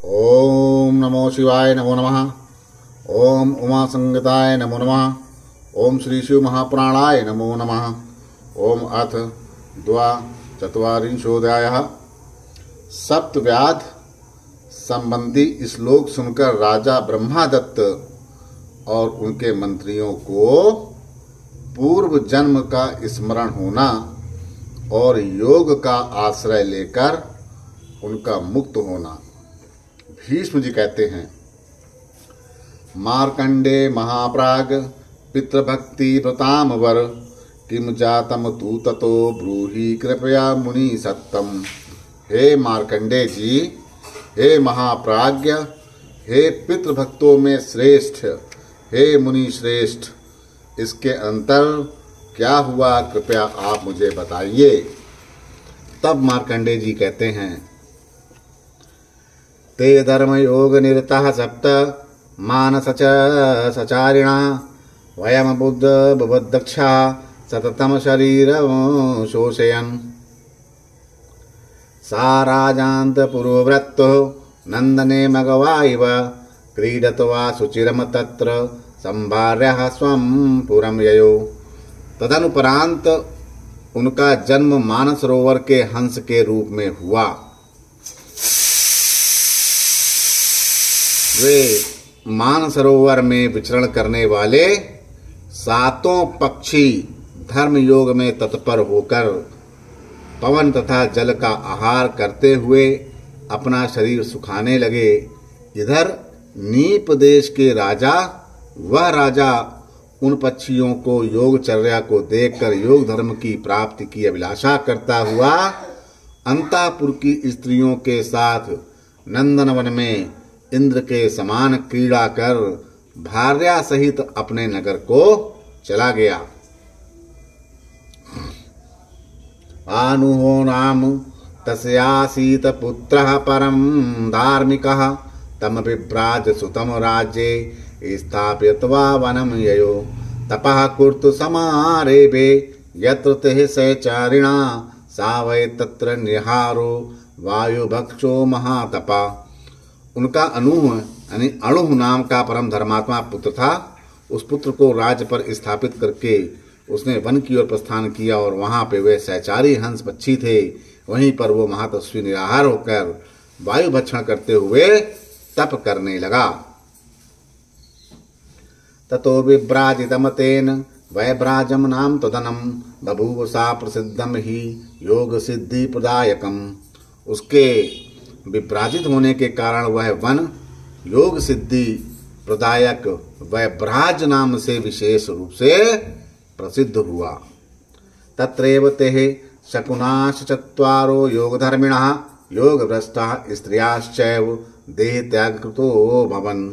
ओम नमो शिवाय नमो नमः। ओम उमा संगताय नमो नमः। ओम श्री शिव महापुराणाय नमो नमः। ओम अथ द्वाचत्वारिंशोऽध्यायः। सप्तव्याध संबंधी श्लोक सुनकर राजा ब्रह्मादत्त और उनके मंत्रियों को पूर्व जन्म का स्मरण होना और योग का आश्रय लेकर उनका मुक्त होना। भीष्म जी कहते हैं, मार्कंडे महाप्राग पितृभक्ति व्रताम वर किम जातम तू ततो ब्रूहि कृपया मुनि सत्तम। हे मार्कंडे जी, हे महाप्राज्ञ, हे पितृभक्तों में श्रेष्ठ, हे मुनि श्रेष्ठ, इसके अंतर क्या हुआ, कृपया आप मुझे बताइए। तब मार्कंडे जी कहते हैं, ते धर्म योग निरतः सप्त मानस च सचारिणा वयम बुद्ध बुद्धक्षा सततम शरीर शोषयन् सा राजांत पुरोव्रतो नंदने मगवा इव क्रीडत्वा सुचिरम तत्र संभार्यः स्वं पुरम ययो। तदनुपरांत उनका जन्म मानसरोवर के हंस के रूप में हुआ। वे मानसरोवर में विचरण करने वाले सातों पक्षी धर्म योग में तत्पर होकर पवन तथा जल का आहार करते हुए अपना शरीर सुखाने लगे। इधर नीप देश के राजा, वह राजा उन पक्षियों को योगचर्या को देखकर योग धर्म की प्राप्ति की अभिलाषा करता हुआ अंतापुर की स्त्रियों के साथ नंदनवन में इंद्र के समान क्रीड़ा कर भार्या सहित अपने नगर को चला गया। आनुहो नाम तस्यासीत पुत्रः परम धार्मिकः तम विभ्राज सुतम राज्ये स्थापयित्वा वनम ययो तपः कुर्तु समारेभे यत्र तेह सचारिणा सा वै तत्र निहारो वायुभक्षो महातपा। उनका अणुह यानी अणुह नाम का परम धर्मात्मा पुत्र था। उस पुत्र को राज्य पर स्थापित करके उसने वन की ओर प्रस्थान किया और वहां पे वे सहचारी हंस पक्षी थे। वहीं पर वो महातपस्वी निराहार होकर वायु भक्षण करते हुए तप करने लगा। ततो विभ्राजितम तेन वैभ्राजम नाम तदनम बभूव सा प्रसिद्धम ही योग सिद्धि प्रदायकम। उसके विभ्राजित होने के कारण वह वन योग सिद्धि प्रदायक वैभ्राज नाम से विशेष रूप से प्रसिद्ध हुआ। तत्रैव तेह शकुनाश चत्वारो योगधर्मिणः योगभ्रष्टाः स्त्रियाश्चैव देह त्यागकृतो भवन्।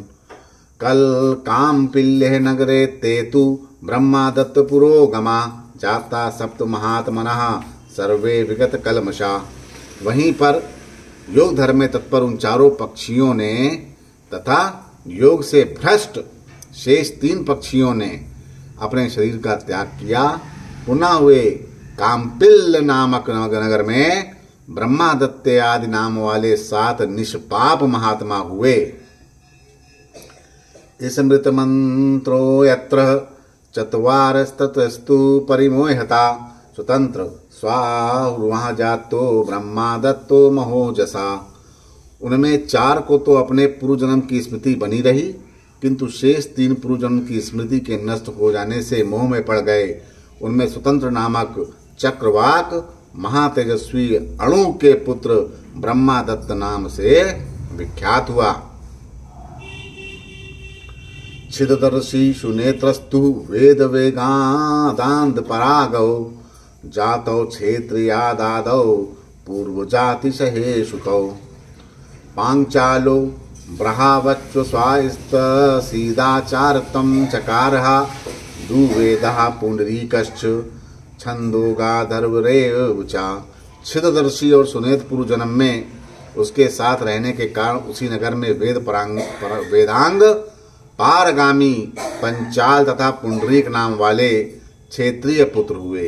कल काम्पिल्ये नगरे ते तु ब्रह्मादत्त पुरोगमा जाता सप्त महात्मनः सर्वे विगत कलमशा। वहीं पर योग धर्म में तत्पर उन चारों पक्षियों ने तथा योग से भ्रष्ट शेष 3 पक्षियों ने अपने शरीर का त्याग किया। पुनः वे काम्पिल्य नामक नगर में ब्रह्मादत्त आदि नाम वाले 7 निष्पाप महात्मा हुए। स्मृत मंत्रो यत्र चत्वारस्ततस्तु परिमोहता स्वतंत्र स्वाहुर्वः जातो ब्रह्मादत्तो महोजसा। उनमें 4 को तो अपने पूर्व जन्म की स्मृति बनी रही, किंतु शेष 3 पूर्व जन्म की स्मृति के नष्ट हो जाने से मोह में पड़ गए। उनमें स्वतंत्र नामक चक्रवाक महातेजस्वी अणु के पुत्र ब्रह्मादत्त नाम से विख्यात हुआ। छिददर्शी सुनेत्रस्तु वेद वेगादांत परागौ जातौ क्षेत्रियादादौ पूर्व जाति सहे सुतौ। पांचालो ब्रहावच्व स्वास्त सीदाचारतम चकारः दुवेदः पुंडरीकश्च छंदो गाधर्वरेव चा। छिददर्शी और सुनेत पूर्व जन्म में उसके साथ रहने के कारण उसी नगर में वेदांग पारगामी पंचाल तथा पुंडरीक नाम वाले क्षेत्रीय पुत्र हुए।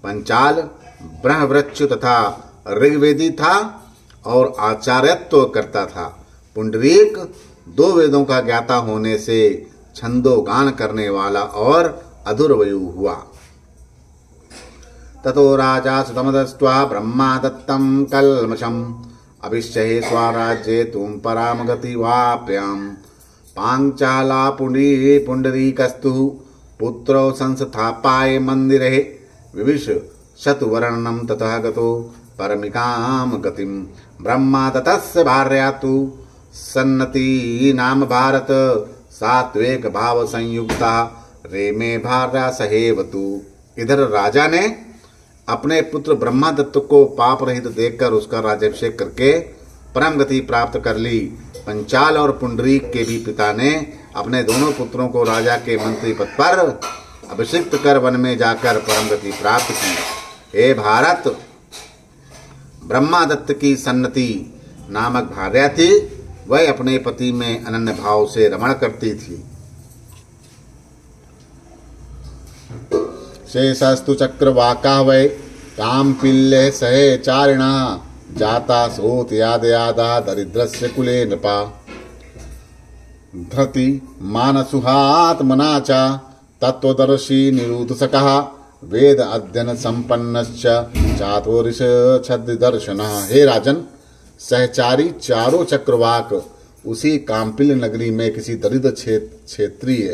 पंचाल ब्रह्मवृक्ष तथा ऋग्वेदी था और आचार्यत्व करता था। पुंडरीक 2 वेदों का ज्ञाता होने से छंदो गान करने वाला और अधुरवयु हुआ। ततो राजा सुतम दृष्ट्वा ब्रह्मा दत्तं कल्मषम् अभिषये स्वराज्ये तुम पराम गति वाप्याम पांचाला पुंडरीकस्तु पुत्रो संस्थापाय मंदिरे विविश शतवर्णम ततः गतो परमिकाम गतिम ब्रह्मा ततस्य भार्या तु सन्नति नाम भारत सात्विक भाव संयुक्ता रेमे भार्या सहेवतु। इधर राजा ने अपने पुत्र ब्रह्मादत्त को पाप रहित देखकर उसका राज्याभिषेक करके परम गति प्राप्त कर ली। पंचाल और पुंडरीक के भी पिता ने अपने दोनों पुत्रों को राजा के मंत्री पद पर अभिषिक्त कर वन में जाकर परम गति प्राप्त की। हे भारत, ब्रह्मादत्त की सन्नति नामक भार्या थी, वह अपने पति में अनन्य भाव से रमण करती थी। शेषस्तु चक्रवाका वै काम्पिल्य सहे चारिणा जाता सोत याद यादा दरिद्रस्य कुले नृपा धृति मानसुहात्मना च तत्वदर्शी निरुतसकः वेद अध्ययन संपन्नश्च चातुरिष छद्म दर्शनः। हे राजन, सहचारी चारों चक्रवाक उसी काम्पिल नगरी में किसी दरिद्र क्षेत्रीय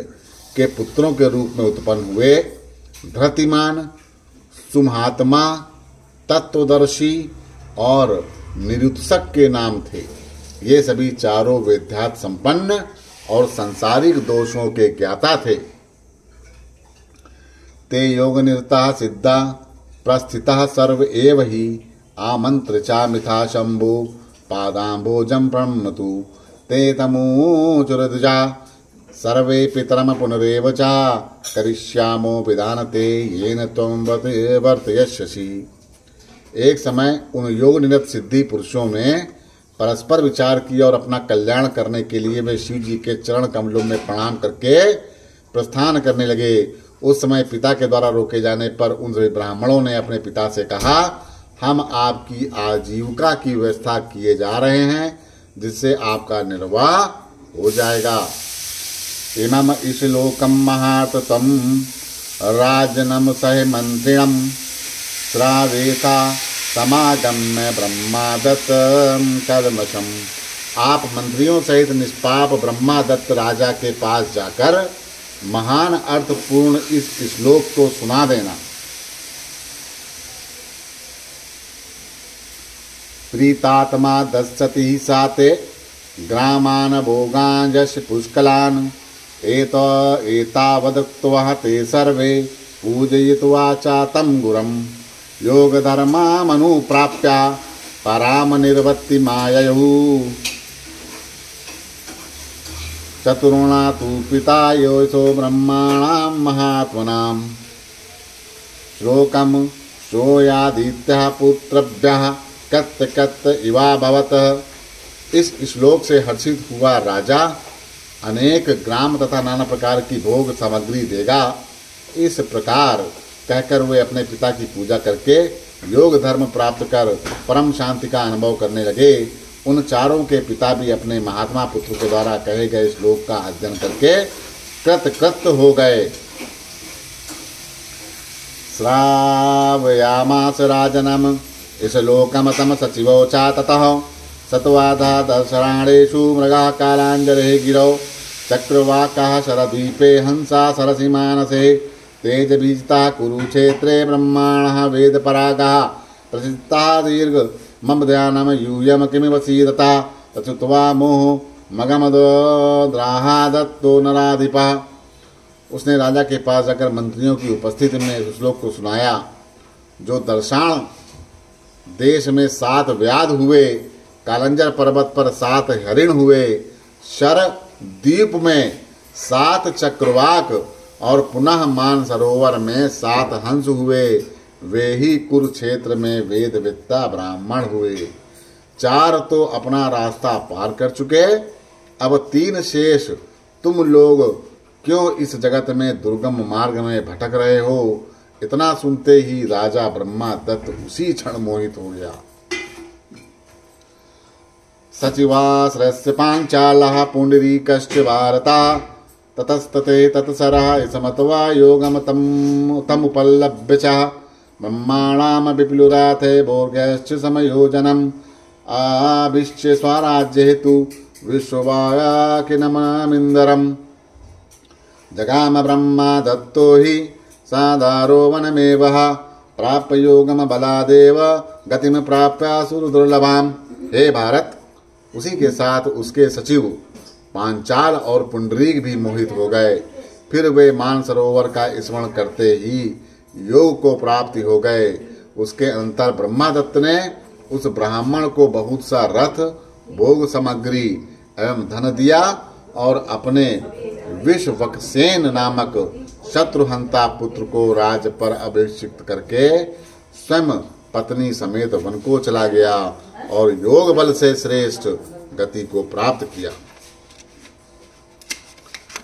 के पुत्रों के रूप में उत्पन्न हुए। धृतिमान, सुमहात्मा, तत्वदर्शी और निरुत्सक के नाम थे। ये सभी चारों वेद्यात संपन्न और सांसारिक दोषों के ज्ञाता थे। ते योग निरता सिद्धा प्रस्थिता सर्व एव ही आमंत्र चा मिथा शंभु पादाम्बोजम प्रणमतु ते तमोचुरजा सर्वे पितरम पुनरेव चा करिष्यामो विधानते येन त्वं वर्तयस्यसि। एक समय उन योग निरत सिद्धि पुरुषों ने परस्पर विचार किया और अपना कल्याण करने के लिए वे शिव जी के चरण कमलों में प्रणाम करके प्रस्थान करने लगे। उस समय पिता के द्वारा रोके जाने पर उन सभी ब्राह्मणों ने अपने पिता से कहा, हम आपकी आजीविका की व्यवस्था किए जा रहे हैं, जिससे आपका निर्वाह हो जाएगा। इमम श्लोकम महाततम राजनम सह मंत्रिणम श्रावेता समागम्य ब्रह्मादत्त कल्मषम। आप मंत्रियों सहित निष्पाप ब्रह्मादत्त राजा के पास जाकर महान अर्थपूर्ण इस श्लोक को सुना देना। प्रीतात्मा दस्सति साते ग्रामान भोगांजस पुष्कलान एतावदुक्त्वा ते सर्वे पूजयित्वा चातं गुरं योगधर्मामनुप्राप्य पराम निर्वत्ति माययु। चतुर्णा तु पिता योऽसो ब्रह्माणां महात्मनां श्लोकं श्रोयादित्यः पुत्रभ्यः कत्त कत्त इवाभवत्। इस श्लोक से हर्षित हुआ राजा अनेक ग्राम तथा नाना प्रकार की भोग सामग्री देगा। इस प्रकार कहकर वे अपने पिता की पूजा करके योग धर्म प्राप्त कर परम शांति का अनुभव करने लगे। उन चारों के पिता भी अपने महात्मा पुत्र के द्वारा कहे गए श्लोक का अध्ययन करके कृतकृत हो गए। श्रावयामास राजनम श्लोकमतम सचिवो चा ततः सत्वाधा दशराणेषु मृगा कालांजले गिरौ चक्रवाकाः शरद्वीपे हंसा सरसि मानसे तेजबीजता कुरुक्षेत्रे ब्रह्माणः वेदपरागाः प्रसिद्धाः दीर्घ मम ध्यानम यूयम किमिव सीदता तच्छ्रुत्वा मोह मगमदोद्राहादत्तो नराधिपः। उसने राजा के पास जाकर मंत्रियों की उपस्थिति में उस श्लोक को सुनाया, जो दर्शान देश में 7 व्याध हुए, कालंजर पर्वत पर 7 हरिण हुए, शर द्वीप में 7 चक्रवाक और पुनः मान सरोवर में 7 हंस हुए, वे ही कुरुक्षेत्र में वेदवेत्ता ब्राह्मण हुए। 4 तो अपना रास्ता पार कर चुके, अब 3 शेष तुम लोग क्यों इस जगत में दुर्गम मार्ग में भटक रहे हो। इतना सुनते ही राजा ब्रह्मादत्त उसी क्षण मोहित हो गया। सचिवाश्रयस्य पाञ्चालः पुण्डरीकश्च भारता ततस्तते तत्सरः इसमत्वा योगमतमुपलभ्य च ब्रह्माणां विपुलराथे भोर्गश्च समयोजनम् आभिश्च स्वराज्य हेतु विश्ववायाकिनमामिन्दरम् जगाम ब्रह्मा दत्तो हि साधारो वनमेवः प्राप्य योगम बलादेव गतिम प्राप्य सुरदुर्लभाम। हे भारत, उसी के साथ उसके सचिव पांचाल और पुंडरीक भी मोहित हो गए। फिर वे मानसरोवर का स्मरण करते ही योग को प्राप्ति हो गए। उसके अंतर ब्रह्मादत्त ने उस ब्राह्मण को बहुत सा रथ, भोग सामग्री एवं धन दिया और अपने विश्ववक्सेन नामक शत्रुहंता पुत्र को राज पर अभिषिक्त करके स्वयं पत्नी समेत वन को चला गया और योग बल से श्रेष्ठ गति को प्राप्त किया।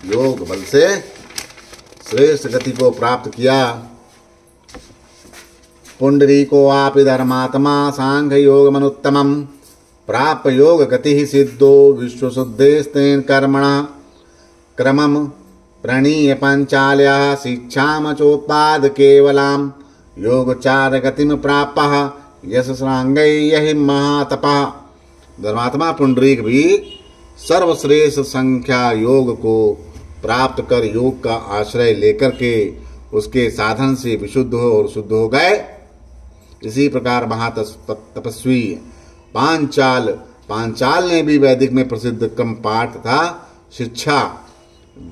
योग बल से श्रेष्ठ गति को प्राप्त किया। पुंडरीको आपि धर्मात्मा सांख्य योग मनुत्तमम् प्राप्य योग गति ही सिद्धो विश्वशुद्धेस्तेन कर्मणा क्रमम प्रणीय पंचाल्या शिक्षाम चोत्पाद केवलाम योगचार गतिम प्राप्तः यशस्रांगै यहि महातपः। धर्मात्मा पुंडरीक भी सर्वश्रेष्ठ संख्या योग को प्राप्त कर योग का आश्रय लेकर के उसके साधन से विशुद्ध हो और शुद्ध हो गए। इसी प्रकार महातपस्वी पांचाल ने भी वैदिक में प्रसिद्ध क्रम पाठ तथा शिक्षा,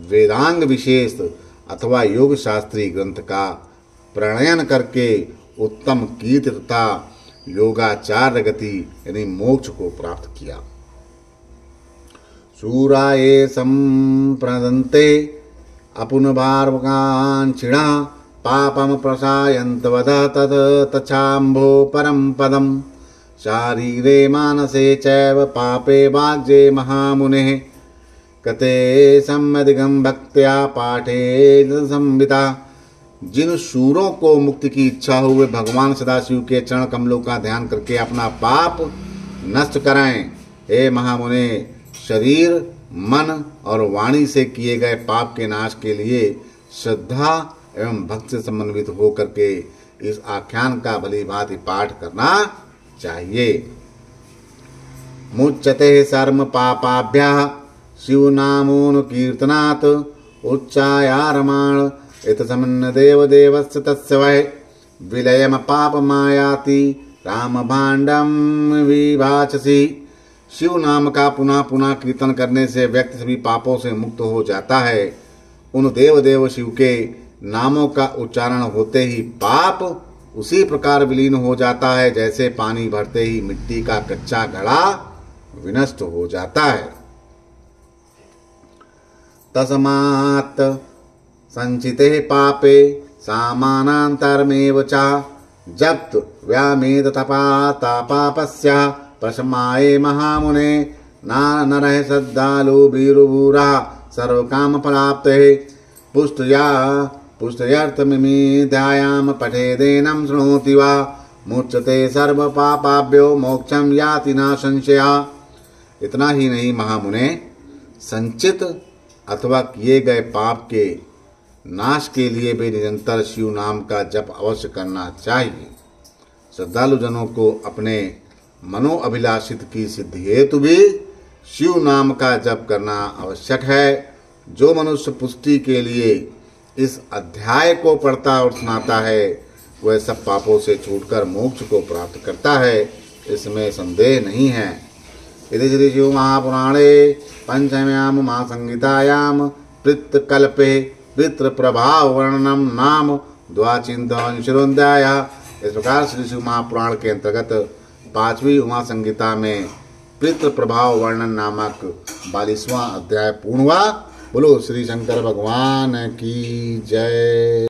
वेदांग विशेष अथवा योग शास्त्री ग्रंथ का प्रणयन करके उत्तम कीर्ति तथा योगाचार्य गति यानी मोक्ष को प्राप्त किया। शूरा ये संप्रदन्ते अपुनभार्वकांक्षिणा पापम प्रसायन्त वद तद तच्छाम्भो परम पदम शारीरे मानसे चैव पापे वाग्जे महामुने कते सम्यदिगम भक्त्या पाठे संविता। जिन शूरों को मुक्ति की इच्छा हो वे भगवान सदाशिव के चरण कमलों का ध्यान करके अपना पाप नष्ट कराएं। हे महामुने, शरीर, मन और वाणी से किए गए पाप के नाश के लिए श्रद्धा एवं भक्ति से समन्वित होकर के इस आख्यान का भली भांति पाठ करना चाहिए। मुच्यते सर्व पापाभ्यः शिवनामोन कीर्तनात् उच्चायारमाण इत समन्न देव देवस्य तस्य वै विलयम पाप मायाति राम भांडम विभाचसी। शिव नाम का पुनः पुनः कीर्तन करने से व्यक्ति सभी पापों से मुक्त हो जाता है। उन देव शिव के नामों का उच्चारण होते ही पाप उसी प्रकार विलीन हो जाता है जैसे पानी भरते ही मिट्टी का कच्चा घड़ा विनष्ट हो जाता है। तस्मात् संचिते पापे सामानांतरमेव च जप्त व्यामेद तपाता पापस्य प्रशमाये महामुने नरः श्रद्धालु वीरुभूरा सर्वकाम प्राप्ते पुष्टयर्थमिमीध्यायाम पठेदेनं शृणोति वा मुच्यते सर्व पापाभ्यो मोक्षम याति न संशया। इतना ही नहीं महामुने, संचित अथवा किए गए पाप के नाश के लिए भी निरंतर शिव नाम का जप अवश्य करना चाहिए। श्रद्धालु जनों को अपने मनोअभिलाषित की सिद्धि हेतु भी शिव नाम का जप करना आवश्यक है। जो मनुष्य पुष्टि के लिए इस अध्याय को पढ़ता और सुनाता है वह सब पापों से छूटकर मोक्ष को प्राप्त करता है, इसमें संदेह नहीं है। इति श्री शिव महापुराणे पंचम्याम महासंहितायाम पितृकल्पे पितृ प्रभाव वर्णनम नाम द्वाचिंतनोऽध्याय। इस प्रकार श्री शिव महापुराण के अंतर्गत 5वीं उमा संहिता में पितृ प्रभाव वर्णन नामक 42वां अध्याय पूर्ण हुआ। बोलो श्री शंकर भगवान की जय।